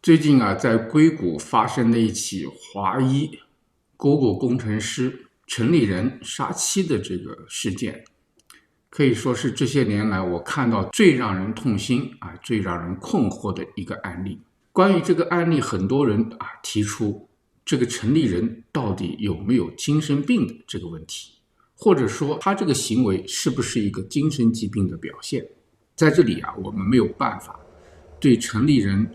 最近啊，在硅谷发生了一起华裔 Google 工程师陈立人杀妻的这个事件，可以说是这些年来我看到最让人痛心最让人困惑的一个案例。关于这个案例，很多人提出这个陈立人到底有没有精神病的这个问题，或者说他这个行为是不是一个精神疾病的表现。在这里我们没有办法对陈立人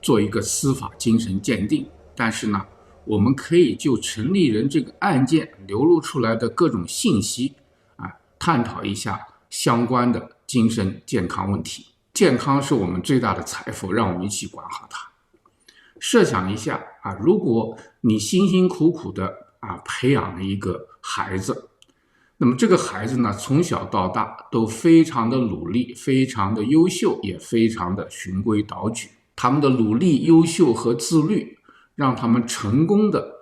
做一个司法精神鉴定，但是呢，我们可以就陈立人这个案件流露出来的各种信息探讨一下相关的精神健康问题。健康是我们最大的财富，让我们一起管好它。设想一下如果你辛辛苦苦的培养了一个孩子，那么这个孩子呢，从小到大都非常的努力，非常的优秀，也非常的循规蹈矩。他们的努力、优秀和自律，让他们成功的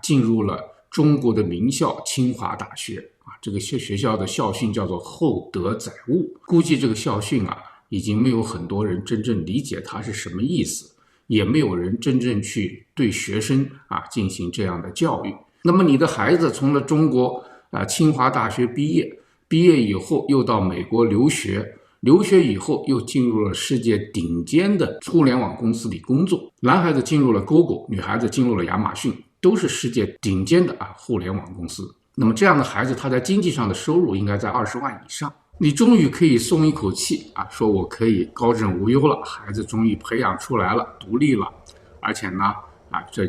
进入了中国的名校清华大学这个学校的校训叫做厚德载物。估计这个校训已经没有很多人真正理解它是什么意思，也没有人真正去对学生进行这样的教育。那么你的孩子从了中国清华大学毕业以后又到美国留学以后又进入了世界顶尖的互联网公司里工作。男孩子进入了 Google， 女孩子进入了亚马逊，都是世界顶尖的互联网公司。那么这样的孩子，他在经济上的收入应该在20万以上。你终于可以松一口气说我可以高枕无忧了，孩子终于培养出来了，独立了，而且呢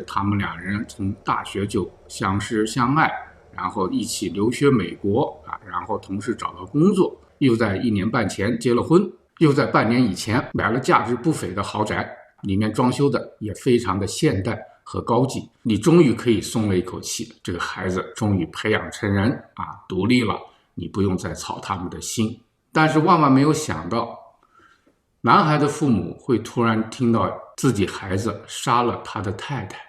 他们两人从大学就相识相爱，然后一起留学美国然后同时找到工作，又在1年半前结了婚，又在半年以前买了价值不菲的豪宅，里面装修的也非常的现代和高级。你终于可以松了一口气，这个孩子终于培养成人独立了，你不用再操他们的心。但是万万没有想到，男孩的父母会突然听到自己孩子杀了他的太太，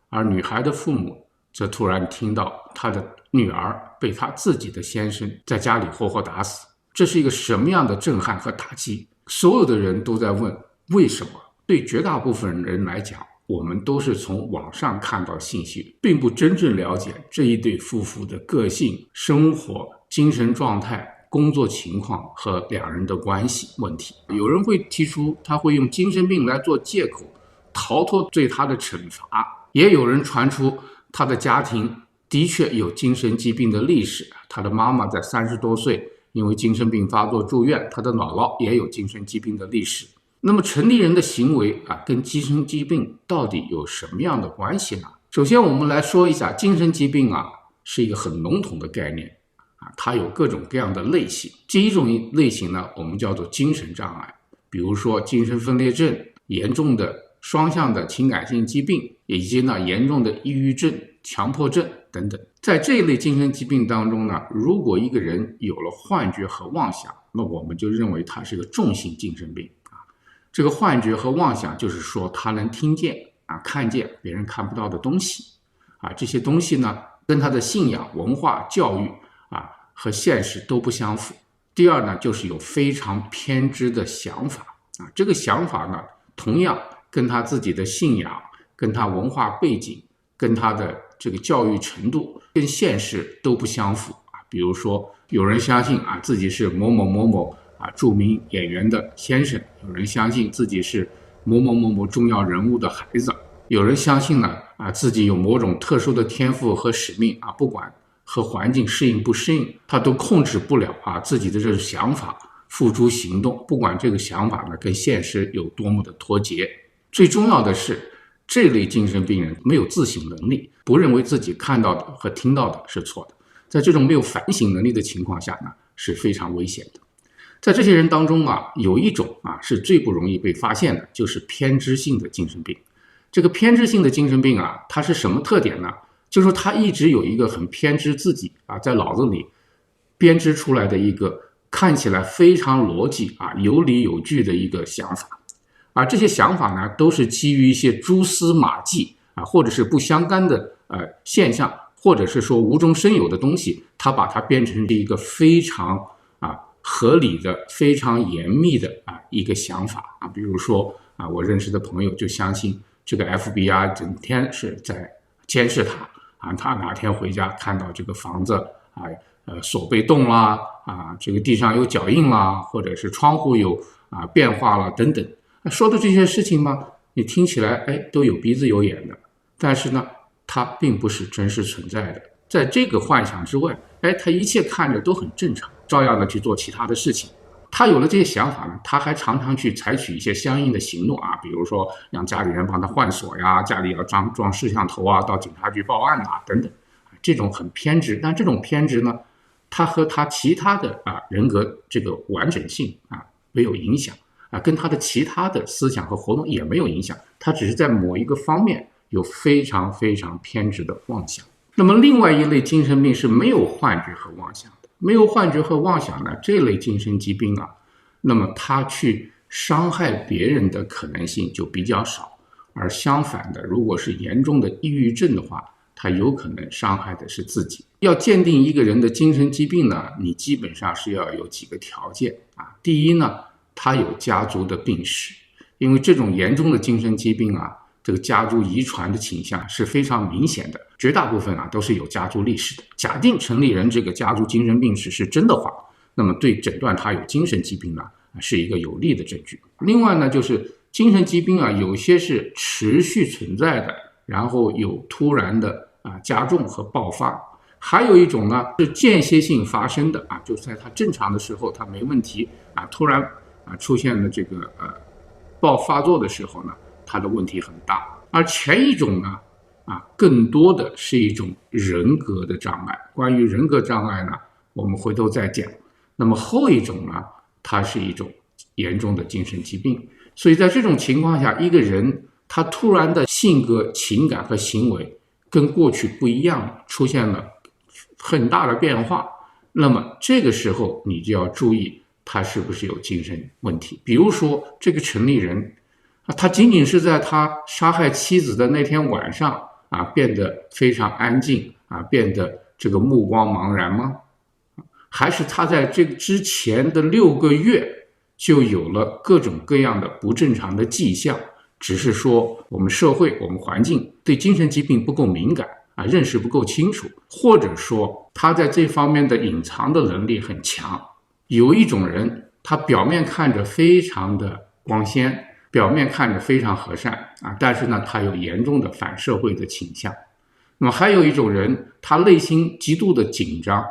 而女孩的父母则突然听到他的女儿被他自己的先生在家里活活打死。这是一个什么样的震撼和打击？所有的人都在问为什么。对绝大部分人来讲，我们都是从网上看到信息，并不真正了解这一对夫妇的个性、生活、精神状态、工作情况和两人的关系问题。有人会提出他会用精神病来做借口逃脱对他的惩罚，也有人传出他的家庭的确有精神疾病的历史，他的妈妈在30多岁因为精神病发作住院，他的姥姥也有精神疾病的历史。那么陈立人的行为跟精神疾病到底有什么样的关系呢？首先我们来说一下，精神疾病是一个很笼统的概念它有各种各样的类型。第一种类型呢，我们叫做精神障碍，比如说精神分裂症、严重的双向的情感性疾病，以及严重的抑郁症、强迫症等等。在这一类精神疾病当中呢，如果一个人有了幻觉和妄想，那我们就认为他是个重性精神病这个幻觉和妄想就是说他能听见看见别人看不到的东西这些东西呢跟他的信仰、文化、教育和现实都不相符。第二呢，就是有非常偏执的想法这个想法呢，同样跟他自己的信仰、跟他文化背景、跟他的这个教育程度、跟现实都不相符比如说有人相信自己是某某某某著名演员的先生，有人相信自己是某某某某重要人物的孩子，有人相信呢自己有某种特殊的天赋和使命不管和环境适应不适应，他都控制不了自己的这种想法付诸行动，不管这个想法呢跟现实有多么的脱节。最重要的是，这类精神病人没有自省能力，不认为自己看到的和听到的是错的，在这种没有反省能力的情况下呢，是非常危险的。在这些人当中有一种是最不容易被发现的，就是偏执性的精神病。这个偏执性的精神病它是什么特点呢？就是说他一直有一个很偏执自己在脑子里编织出来的一个看起来非常逻辑有理有据的一个想法这些想法呢都是基于一些蛛丝马迹或者是不相干的现象，或者是说无中生有的东西，他把它变成一个非常合理的、非常严密的一个想法比如说我认识的朋友就相信这个 FBI 整天是在监视他他哪天回家看到这个房子锁被动啦这个地上有脚印啦，或者是窗户有变化了等等，说的这些事情嘛，你听起来都有鼻子有眼的，但是呢，它并不是真实存在的。在这个幻想之外，他一切看着都很正常，照样的去做其他的事情。他有了这些想法呢，他还常常去采取一些相应的行动比如说让家里人帮他换锁呀，家里要装摄像头到警察局报案等等，这种很偏执。但这种偏执呢，他和他其他的人格这个完整性没有影响跟他的其他的思想和活动也没有影响，他只是在某一个方面有非常非常偏执的妄想。那么另外一类精神病是没有幻觉和妄想的，没有幻觉和妄想呢，这类精神疾病那么他去伤害别人的可能性就比较少，而相反的，如果是严重的抑郁症的话，他有可能伤害的是自己。要鉴定一个人的精神疾病呢，你基本上是要有几个条件第一呢，他有家族的病史，因为这种严重的精神疾病这个家族遗传的倾向是非常明显的，绝大部分都是有家族历史的。假定陈立人这个家族精神病史是真的话，那么对诊断他有精神疾病是一个有力的证据。另外呢，就是精神疾病有些是持续存在的，然后有突然的加重和爆发。还有一种呢是间歇性发生的就是在他正常的时候他没问题突然出现了这个爆发作的时候呢，他的问题很大。而前一种呢更多的是一种人格的障碍。关于人格障碍呢，我们回头再讲。那么后一种呢，它是一种严重的精神疾病。所以在这种情况下，一个人他突然的性格、情感和行为跟过去不一样了，出现了很大的变化，那么这个时候你就要注意他是不是有精神问题。比如说这个陈立人他仅仅是在他杀害妻子的那天晚上变得非常安静变得这个目光茫然吗？还是他在这个之前的6个月就有了各种各样的不正常的迹象，只是说我们社会我们环境对精神疾病不够敏感认识不够清楚，或者说他在这方面的隐藏的能力很强。有一种人他表面看着非常的光鲜，表面看着非常和善但是呢他有严重的反社会的倾向。那么还有一种人，他内心极度的紧张，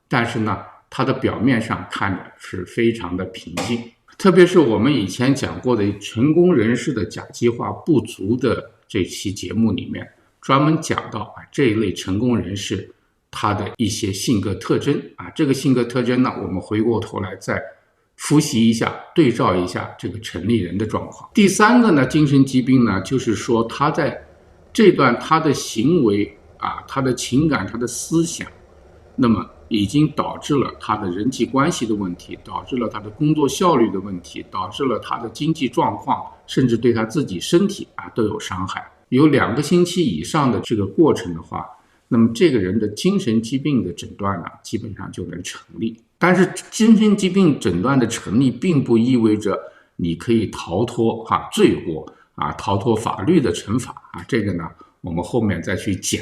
但是呢他的表面上看着是非常的平静。特别是我们以前讲过的成功人士的甲基化不足的这期节目里面，专门讲到这一类成功人士他的一些性格特征这个性格特征呢，我们回过头来再复习一下，对照一下这个陈立人的状况。第三个呢，精神疾病呢，就是说他在这段他的行为他的情感，他的思想，那么已经导致了他的人际关系的问题，导致了他的工作效率的问题，导致了他的经济状况，甚至对他自己身体都有伤害。有2个星期以上的这个过程的话，那么这个人的精神疾病的诊断呢，基本上就能成立。但是精神疾病诊断的成立并不意味着你可以逃脱罪过逃脱法律的惩罚这个呢我们后面再去讲。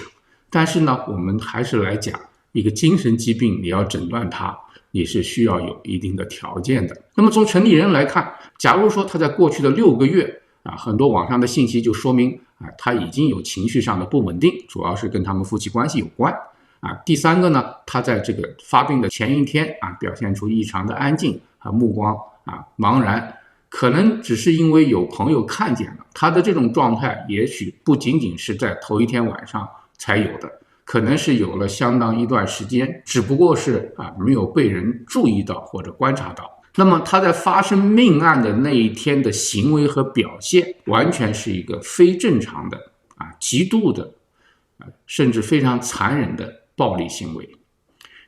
但是呢我们还是来讲一个精神疾病，你要诊断它，你是需要有一定的条件的。那么从陈立人来看，假如说他在过去的6个月很多网上的信息就说明他已经有情绪上的不稳定，主要是跟他们夫妻关系有关第三个呢，他在这个发病的前一天表现出异常的安静和目光茫然，可能只是因为有朋友看见了他的这种状态，也许不仅仅是在头一天晚上才有的，可能是有了相当一段时间，只不过是没有被人注意到或者观察到。那么他在发生命案的那一天的行为和表现，完全是一个非正常的极度的甚至非常残忍的暴力行为。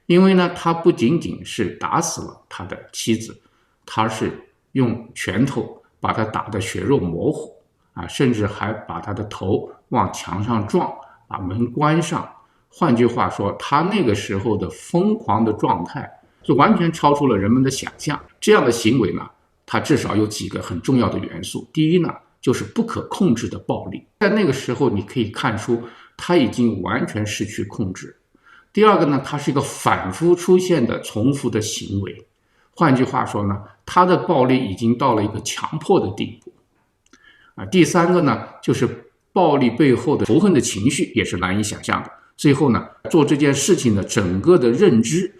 因为呢他不仅仅是打死了他的妻子，他是用拳头把他打得血肉模糊甚至还把他的头往墙上撞，把门关上。换句话说，他那个时候的疯狂的状态是完全超出了人们的想象。这样的行为呢，它至少有几个很重要的元素。第一呢，就是不可控制的暴力。在那个时候，你可以看出他已经完全失去控制。第二个呢，它是一个反复出现的重复的行为。换句话说呢，他的暴力已经到了一个强迫的地步。第三个呢，就是暴力背后的仇恨的情绪也是难以想象的。最后呢，做这件事情的整个的认知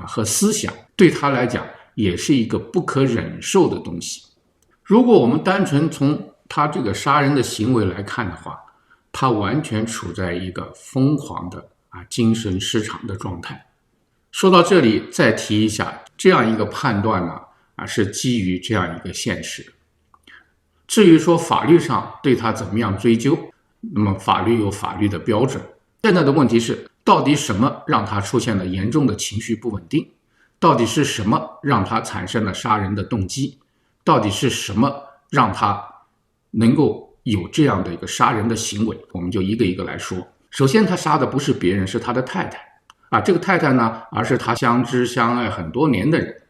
和思想，对他来讲也是一个不可忍受的东西。如果我们单纯从他这个杀人的行为来看的话，他完全处在一个疯狂的精神失常的状态。说到这里，再提一下，这样一个判断呢，是基于这样一个现实。至于说法律上对他怎么样追究，那么法律有法律的标准。现在的问题是，到底什么让他出现了严重的情绪不稳定？到底是什么让他产生了杀人的动机？到底是什么让他能够有这样的一个杀人的行为？我们就一个一个来说。首先，他杀的不是别人，是他的太太。这个太太呢，而是他相知相爱很多年的人。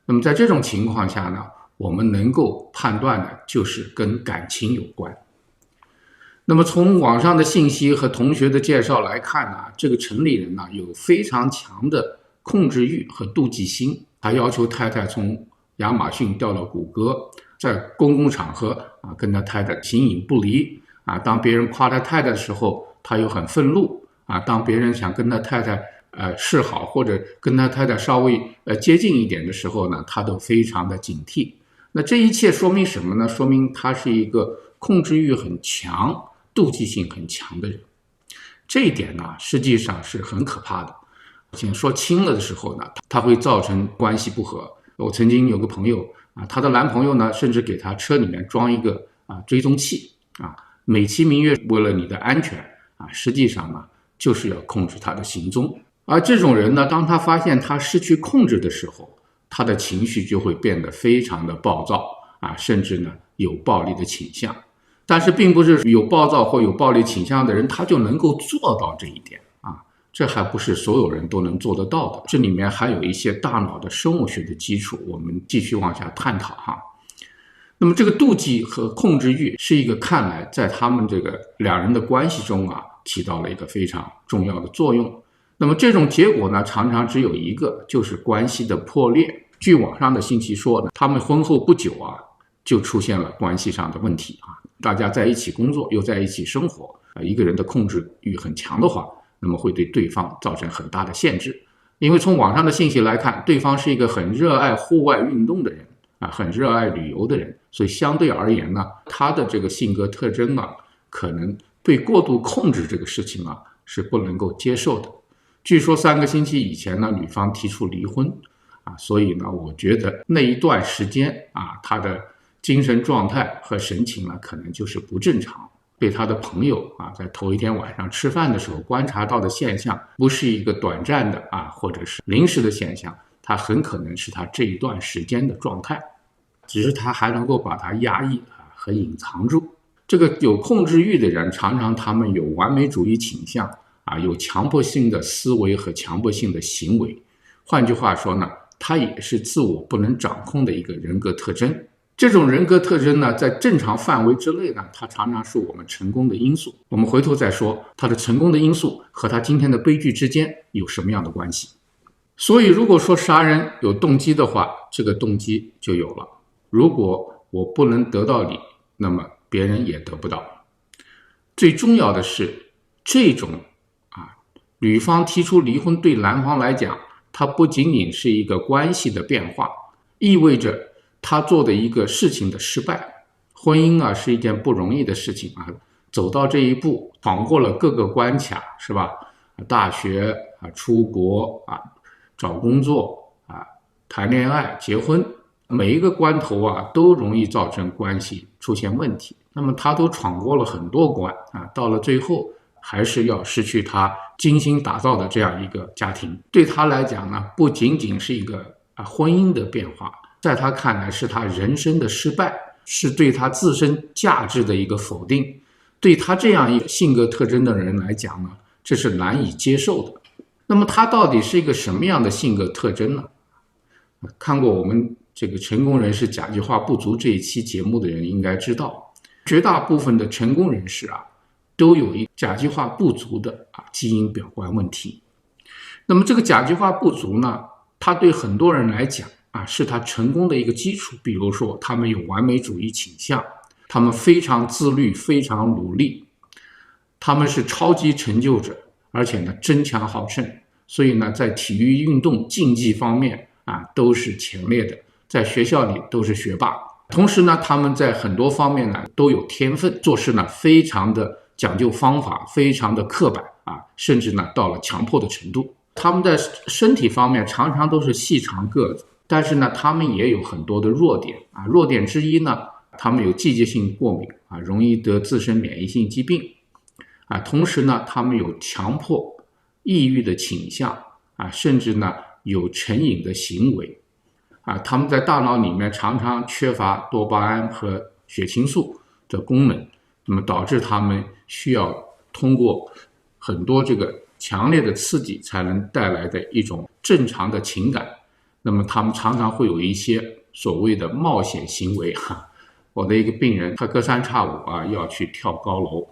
那么在这种情况下呢，我们能够判断的就是跟感情有关。那么从网上的信息和同学的介绍来看呢，这个城里人呢有非常强的控制欲和妒忌心，他要求太太从亚马逊调到谷歌，在公共场合跟他太太形影不离当别人夸他太太的时候，他又很愤怒当别人想跟他太太示好或者跟他太太稍微接近一点的时候呢，他都非常的警惕。那这一切说明什么呢？说明他是一个控制欲很强、妒忌性很强的人。这一点呢，实际上是很可怕的。先说轻了的时候呢，他会造成关系不和。我曾经有个朋友她的男朋友呢，甚至给她车里面装一个追踪器美其名曰为了你的安全实际上呢，就是要控制她的行踪。而这种人呢，当他发现他失去控制的时候，他的情绪就会变得非常的暴躁甚至呢有暴力的倾向。但是并不是有暴躁或有暴力倾向的人他就能够做到这一点这还不是所有人都能做得到的。这里面还有一些大脑的生物学的基础，我们继续往下探讨那么这个妒忌和控制欲是一个看来在他们这个两人的关系中起到了一个非常重要的作用。那么这种结果呢，常常只有一个，就是关系的破裂。据网上的信息说呢，他们婚后不久就出现了关系上的问题大家在一起工作又在一起生活一个人的控制欲很强的话，那么会对对方造成很大的限制。因为从网上的信息来看，对方是一个很热爱户外运动的人很热爱旅游的人，所以相对而言呢，他的这个性格特征可能对过度控制这个事情是不能够接受的。据说3个星期以前呢，女方提出离婚所以呢，我觉得那一段时间她的精神状态和神情呢，可能就是不正常。被他的朋友在头一天晚上吃饭的时候观察到的现象，不是一个短暂的或者是临时的现象，它很可能是他这一段时间的状态，只是他还能够把它压抑和隐藏住。这个有控制欲的人，常常他们有完美主义倾向有强迫性的思维和强迫性的行为。换句话说呢，他也是自我不能掌控的一个人格特征。这种人格特征呢，在正常范围之内呢，它常常是我们成功的因素。我们回头再说，它的成功的因素和他今天的悲剧之间有什么样的关系。所以如果说杀人有动机的话，这个动机就有了。如果我不能得到你，那么别人也得不到。最重要的是，这种女方提出离婚对男方来讲，它不仅仅是一个关系的变化，意味着他做的一个事情的失败。婚姻是一件不容易的事情走到这一步，闯过了各个关卡，是吧？大学出国找工作谈恋爱、结婚，每一个关头都容易造成关系出现问题。那么他都闯过了很多关到了最后还是要失去他精心打造的这样一个家庭。对他来讲呢，不仅仅是一个婚姻的变化，在他看来是他人生的失败，是对他自身价值的一个否定。对他这样一个性格特征的人来讲呢，这是难以接受的。那么他到底是一个什么样的性格特征呢？看过我们这个成功人士甲基化不足这一期节目的人应该知道，绝大部分的成功人士都有一甲基化不足的基因表观问题。那么这个甲基化不足呢，它对很多人来讲是他成功的一个基础。比如说他们有完美主义倾向，他们非常自律，非常努力，他们是超级成就者，而且呢争强好胜，所以呢在体育运动竞技方面都是前列的，在学校里都是学霸。同时呢他们在很多方面呢都有天分，做事呢非常的讲究方法，非常的刻板甚至呢到了强迫的程度。他们在身体方面常常都是细长个子，但是呢他们也有很多的弱点弱点之一呢，他们有季节性过敏容易得自身免疫性疾病同时呢他们有强迫抑郁的倾向甚至呢有成瘾的行为他们在大脑里面常常缺乏多巴胺和血清素的功能，那么导致他们需要通过很多这个强烈的刺激才能带来的一种正常的情感。那么他们常常会有一些所谓的冒险行为我的一个病人，他隔三差五要去跳高楼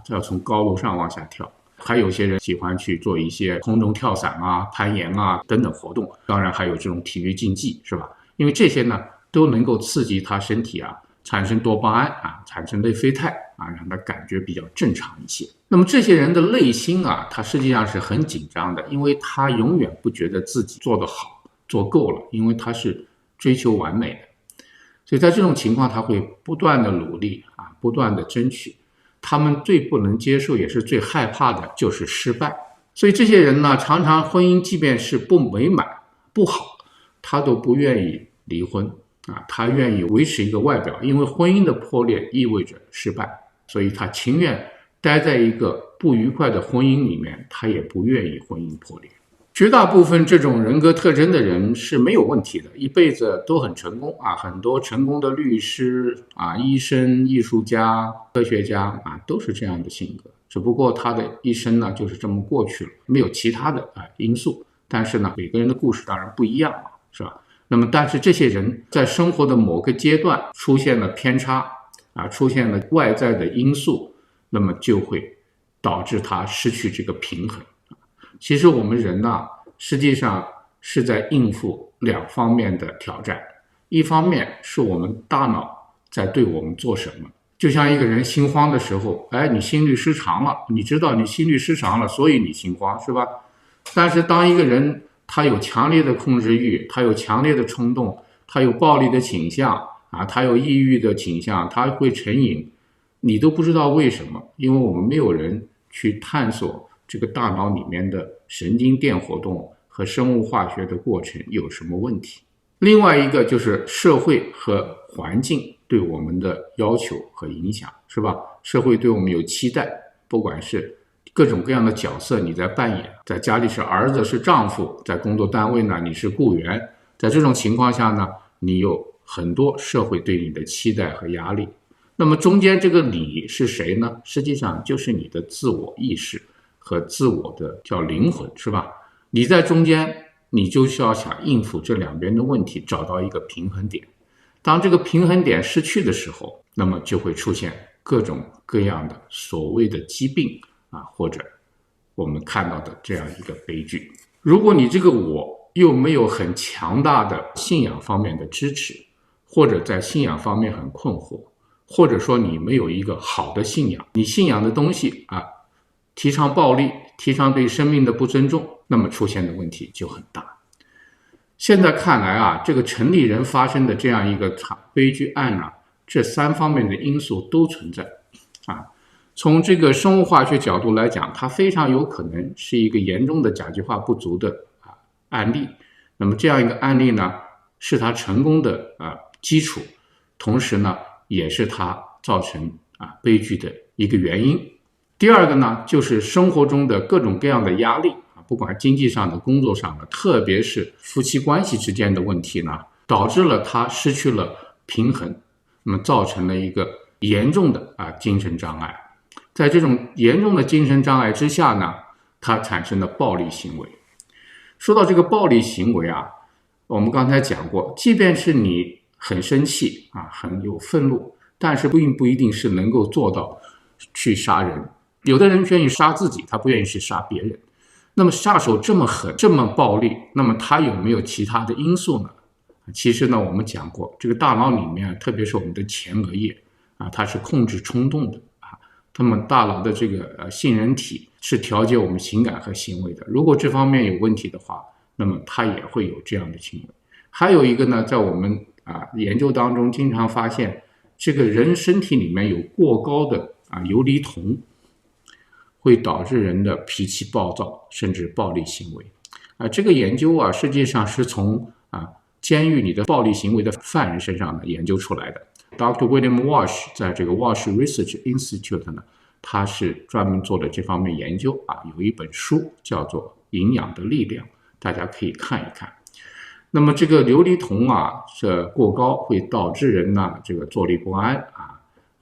要从高楼上往下跳。还有些人喜欢去做一些空中跳伞攀岩等等活动，当然还有这种体育竞技，是吧？因为这些呢都能够刺激他身体产生多巴胺产生内啡肽让他感觉比较正常一些。那么这些人的内心他实际上是很紧张的，因为他永远不觉得自己做得好，做够了，因为他是追求完美的，所以在这种情况他会不断的努力不断的争取。他们最不能接受也是最害怕的就是失败，所以这些人呢常常婚姻即便是不美满不好，他都不愿意离婚他愿意维持一个外表，因为婚姻的破裂意味着失败，所以他情愿待在一个不愉快的婚姻里面，他也不愿意婚姻破裂。绝大部分这种人格特征的人是没有问题的，一辈子都很成功很多成功的律师医生、艺术家、科学家都是这样的性格，只不过他的一生呢就是这么过去了，没有其他的因素。但是呢每个人的故事当然不一样是吧？那么但是这些人在生活的某个阶段出现了偏差出现了外在的因素，那么就会导致他失去这个平衡。其实我们人实际上是在应付两方面的挑战，一方面是我们大脑在对我们做什么，就像一个人心慌的时候你心律失常了，你知道你心律失常了，所以你心慌，是吧？但是当一个人他有强烈的控制欲，他有强烈的冲动，他有暴力的倾向他有抑郁的倾向，他会成瘾，你都不知道为什么，因为我们没有人去探索这个大脑里面的神经电活动和生物化学的过程有什么问题。另外一个就是社会和环境对我们的要求和影响，是吧？社会对我们有期待，不管是各种各样的角色你在扮演，在家里是儿子是丈夫，在工作单位呢你是雇员，在这种情况下呢你有很多社会对你的期待和压力。那么中间这个你是谁呢？实际上就是你的自我意识和自我的叫灵魂，是吧？你在中间你就需要想应付这两边的问题，找到一个平衡点。当这个平衡点失去的时候，那么就会出现各种各样的所谓的疾病或者我们看到的这样一个悲剧。如果你这个我又没有很强大的信仰方面的支持，或者在信仰方面很困惑，或者说你没有一个好的信仰，你信仰的东西提倡暴力，提倡对生命的不尊重，那么出现的问题就很大。现在看来这个城里人发生的这样一个悲剧案这三方面的因素都存在从这个生物化学角度来讲，它非常有可能是一个严重的甲基化不足的案例。那么这样一个案例呢，是它成功的基础，同时呢也是它造成悲剧的一个原因。第二个呢，就是生活中的各种各样的压力不管经济上的、工作上的，特别是夫妻关系之间的问题呢，导致了他失去了平衡，那么造成了一个严重的精神障碍。在这种严重的精神障碍之下呢，他产生了暴力行为。说到这个暴力行为我们刚才讲过，即便是你很生气很有愤怒，但是并不一定是能够做到去杀人。有的人愿意杀自己，他不愿意去杀别人。那么下手这么狠，这么暴力，那么他有没有其他的因素呢？其实呢，我们讲过，这个大脑里面，特别是我们的前额叶它是控制冲动的那么大脑的这个杏仁体是调节我们情感和行为的。如果这方面有问题的话，那么它也会有这样的行为。还有一个呢，在我们研究当中经常发现，这个人身体里面有过高的游离酮，会导致人的脾气暴躁，甚至暴力行为。这个研究实际上是从监狱里的暴力行为的犯人身上研究出来的。Dr. William Walsh 在这个 Walsh Research Institute 呢，他是专门做的这方面研究有一本书叫做《营养的力量》，大家可以看一看。那么这个游离酮是过高，会导致人呢这个坐立不安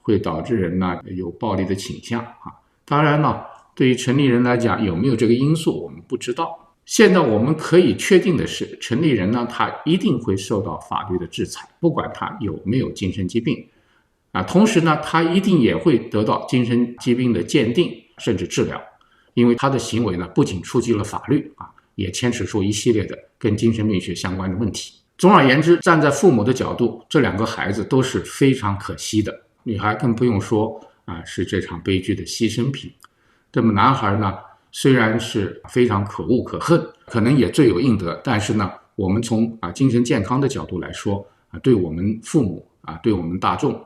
会导致人呢有暴力的倾向当然呢，对于成年人来讲，有没有这个因素我们不知道。现在我们可以确定的是，成年人呢，他一定会受到法律的制裁，不管他有没有精神疾病同时呢，他一定也会得到精神疾病的鉴定甚至治疗，因为他的行为呢不仅触及了法律也牵扯出一系列的跟精神病学相关的问题。总而言之，站在父母的角度，这两个孩子都是非常可惜的，女孩更不用说是这场悲剧的牺牲品。这么男孩呢，虽然是非常可恶可恨，可能也罪有应得，但是呢，我们从精神健康的角度来说对我们父母对我们大众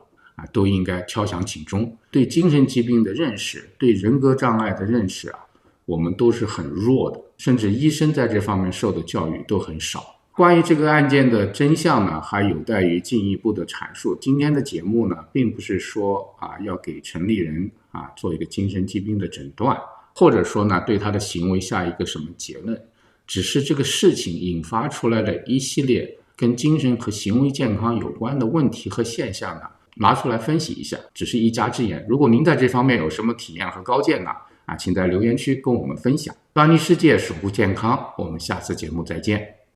都应该敲响警钟。对精神疾病的认识，对人格障碍的认识我们都是很弱的，甚至医生在这方面受的教育都很少。关于这个案件的真相呢，还有待于进一步的阐述。今天的节目呢，并不是说要给陈立人做一个精神疾病的诊断，或者说呢对他的行为下一个什么结论，只是这个事情引发出来的一系列跟精神和行为健康有关的问题和现象呢，拿出来分析一下，只是一家之言。如果您在这方面有什么体验和高见呢请在留言区跟我们分享。端倪世界，守护健康，我们下次节目再见。